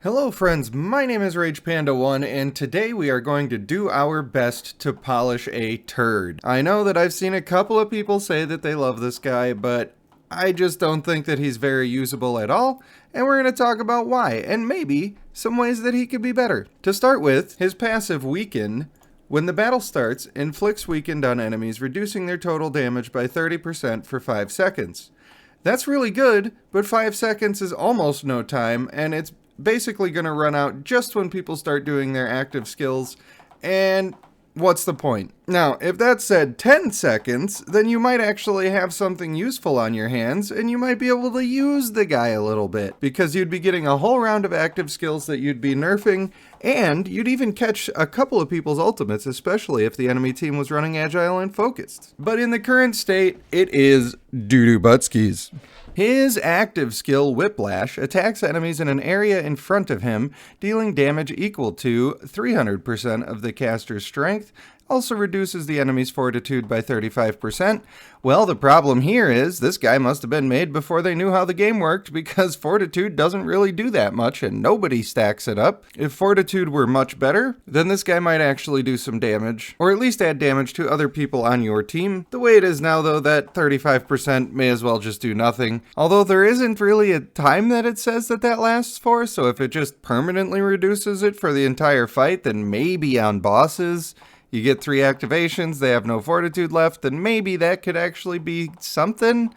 Hello friends, my name is RagePanda1 and today we are going to do our best to polish a turd. I know that I've seen a couple of people say that they love this guy, but I just don't think that he's very usable at all, and we're going to talk about why, and maybe some ways that he could be better. To start with, his passive Weaken. When the battle starts, inflicts weakened on enemies, reducing their total damage by 30% for 5 seconds. That's really good, but 5 seconds is almost no time, and it's basically going to run out just when people start doing their active skills, and what's the point? Now, if that said 10 seconds, then you might actually have something useful on your hands, and you might be able to use the guy a little bit, because you'd be getting a whole round of active skills that you'd be nerfing, and you'd even catch a couple of people's ultimates, especially if the enemy team was running agile and focused. But in the current state, it is doo-doo butskis. His active skill, Whiplash, attacks enemies in an area in front of him, dealing damage equal to 300% of the caster's strength, also reduces the enemy's fortitude by 35%. Well, the problem here is this guy must have been made before they knew how the game worked, because fortitude doesn't really do that much and nobody stacks it up. If fortitude were much better, then this guy might actually do some damage, or at least add damage to other people on your team. The way it is now though, that 35% may as well just do nothing. Although there isn't really a time that it says that lasts for, so if it just permanently reduces it for the entire fight, then maybe on bosses, you get 3 activations, they have no fortitude left, then maybe that could actually be something,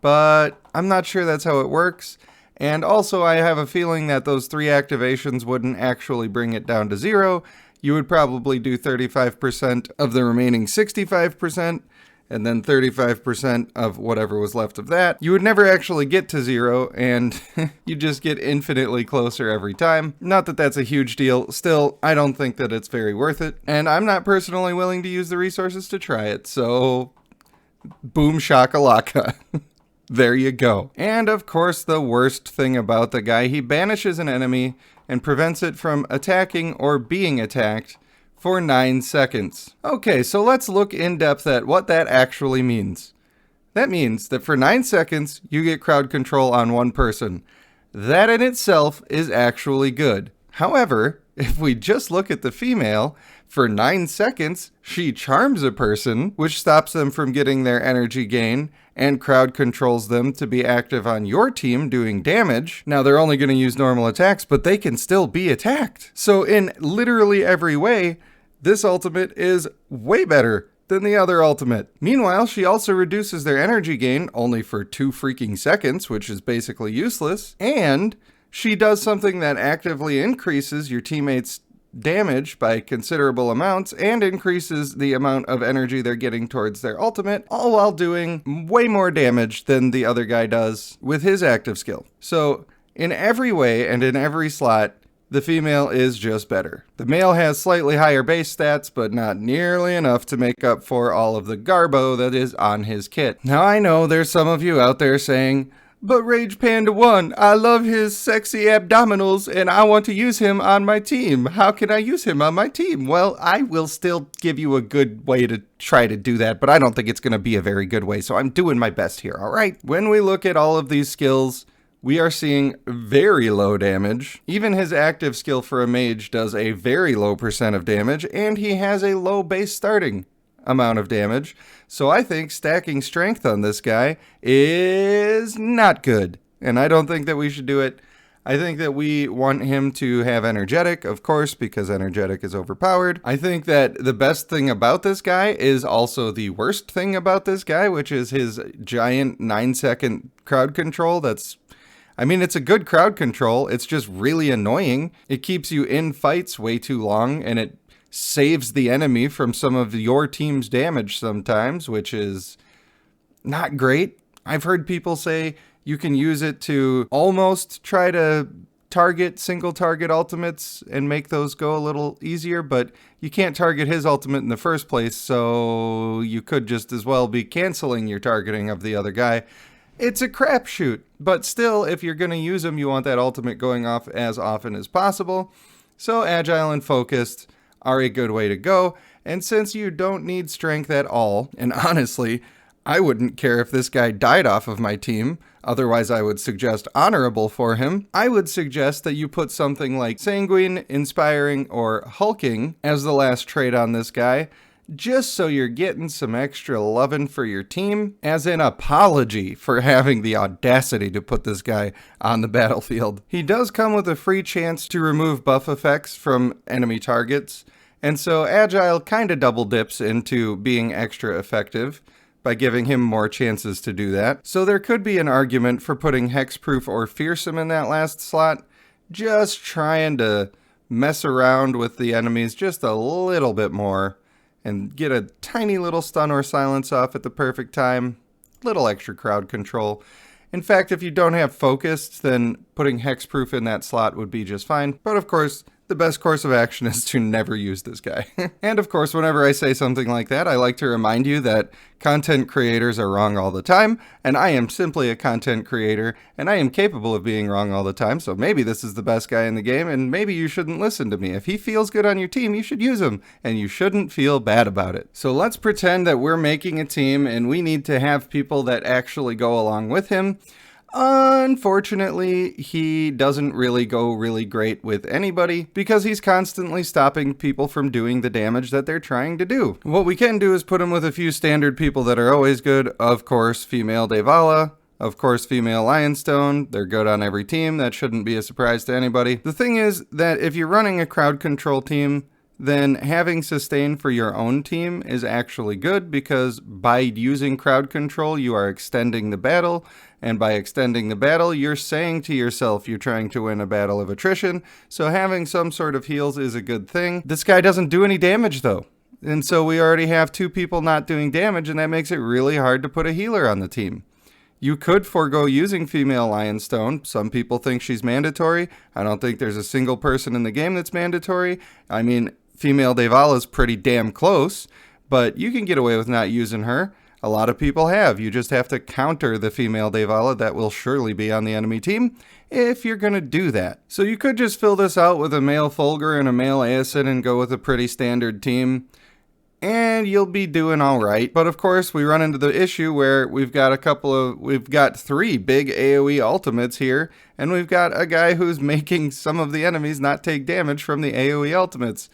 but I'm not sure that's how it works. And also I have a feeling that those 3 activations wouldn't actually bring it down to 0. You would probably do 35% of the remaining 65%, and then 35% of whatever was left of that. You would never actually get to 0, and you just get infinitely closer every time. Not that that's a huge deal. Still, I don't think that it's very worth it, and I'm not personally willing to use the resources to try it, so boom shakalaka. There you go. And of course, the worst thing about the guy, he banishes an enemy and prevents it from attacking or being attacked for 9 seconds. Okay, so let's look in depth at what that actually means. That means that for 9 seconds, you get crowd control on one person. That in itself is actually good. However, if we just look at the female, for 9 seconds, she charms a person, which stops them from getting their energy gain, and crowd controls them to be active on your team doing damage. Now, they're only going to use normal attacks, but they can still be attacked. So in literally every way, this ultimate is way better than the other ultimate. Meanwhile, she also reduces their energy gain only for 2 freaking seconds, which is basically useless. And she does something that actively increases your teammates' damage by considerable amounts and increases the amount of energy they're getting towards their ultimate, all while doing way more damage than the other guy does with his active skill. So in every way and in every slot, the female is just better. The male has slightly higher base stats, but not nearly enough to make up for all of the garbo that is on his kit. Now I know there's some of you out there saying, but RagePanda1, I love his sexy abdominals and I want to use him on my team. How can I use him on my team? Well, I will still give you a good way to try to do that, but I don't think it's going to be a very good way, so I'm doing my best here, alright? When we look at all of these skills, we are seeing very low damage. Even his active skill for a mage does a very low percent of damage, and he has a low base starting amount of damage. So I think stacking strength on this guy is not good, and I don't think that we should do it. I think that we want him to have energetic, of course, because energetic is overpowered. I think that the best thing about this guy is also the worst thing about this guy, which is his giant 9-second crowd control. It's a good crowd control, it's just really annoying. It keeps you in fights way too long, and it saves the enemy from some of your team's damage sometimes, which is not great. I've heard people say you can use it to almost try to target single target ultimates and make those go a little easier, but you can't target his ultimate in the first place, so you could just as well be canceling your targeting of the other guy. It's a crapshoot, but still, if you're going to use him, you want that ultimate going off as often as possible. So agile and focused are a good way to go, and since you don't need strength at all, and honestly, I wouldn't care if this guy died off of my team, Otherwise, I would suggest honorable for him. I would suggest that you put something like sanguine, inspiring, or hulking as the last trait on this guy, just so you're getting some extra loving for your team, as an apology for having the audacity to put this guy on the battlefield. He does come with a free chance to remove buff effects from enemy targets, and so Agile kinda double dips into being extra effective by giving him more chances to do that. So there could be an argument for putting Hexproof or Fearsome in that last slot, just trying to mess around with the enemies just a little bit more and get a tiny little stun or silence off at the perfect time. Little extra crowd control. In fact, if you don't have focused, then putting Hexproof in that slot would be just fine. But of course, the best course of action is to never use this guy. And of course, whenever I say something like that, I like to remind you that content creators are wrong all the time, and I am simply a content creator, and I am capable of being wrong all the time, so maybe this is the best guy in the game, and maybe you shouldn't listen to me. If he feels good on your team, you should use him, and you shouldn't feel bad about it. So let's pretend that we're making a team, and we need to have people that actually go along with him. Unfortunately, he doesn't really go really great with anybody because he's constantly stopping people from doing the damage that they're trying to do. What we can do is put him with a few standard people that are always good. Of course, female Devala. Of course, female Lionstone. They're good on every team. That shouldn't be a surprise to anybody. The thing is that if you're running a crowd control team, then having sustain for your own team is actually good, because by using crowd control, you are extending the battle, and by extending the battle, you're saying to yourself you're trying to win a battle of attrition, so having some sort of heals is a good thing. This guy doesn't do any damage though, and so we already have 2 people not doing damage, and that makes it really hard to put a healer on the team. You could forego using female Lionstone. Some people think she's mandatory. I don't think there's a single person in the game that's mandatory. I mean, female Devala's pretty damn close, but you can get away with not using her. A lot of people have. You just have to counter the female Devala that will surely be on the enemy team if you're going to do that. So you could just fill this out with a male Fulgur and a male Aeson and go with a pretty standard team, and you'll be doing all right. But of course, we run into the issue where we've got 3 big AoE ultimates here, and we've got a guy who's making some of the enemies not take damage from the AoE ultimates.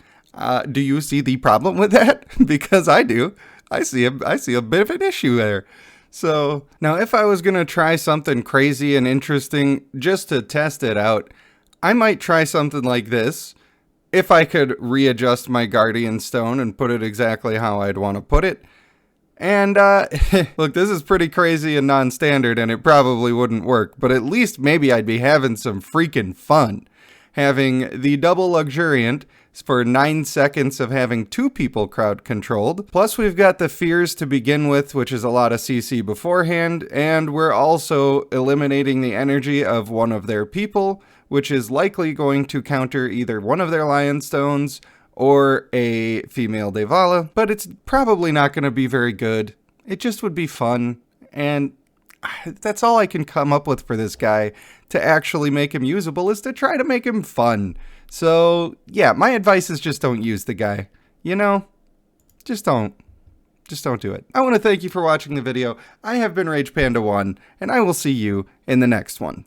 Do you see the problem with that? Because I do. I see a bit of an issue there. So now if I was going to try something crazy and interesting just to test it out, I might try something like this. If I could readjust my Guardian Stone and put it exactly how I'd want to put it. And look, this is pretty crazy and non-standard, and it probably wouldn't work, but at least maybe I'd be having some freaking fun. Having the double Luxuriant for 9 seconds of having 2 people crowd controlled. Plus we've got the fears to begin with, which is a lot of CC beforehand, and we're also eliminating the energy of one of their people, which is likely going to counter either one of their Lionstones or a female Devala, but it's probably not going to be very good. It just would be fun, and that's all I can come up with for this guy to actually make him usable, is to try to make him fun. So yeah, my advice is just don't use the guy. You know, just don't do it. I want to thank you for watching the video. I have been RagePanda1, and I will see you in the next one.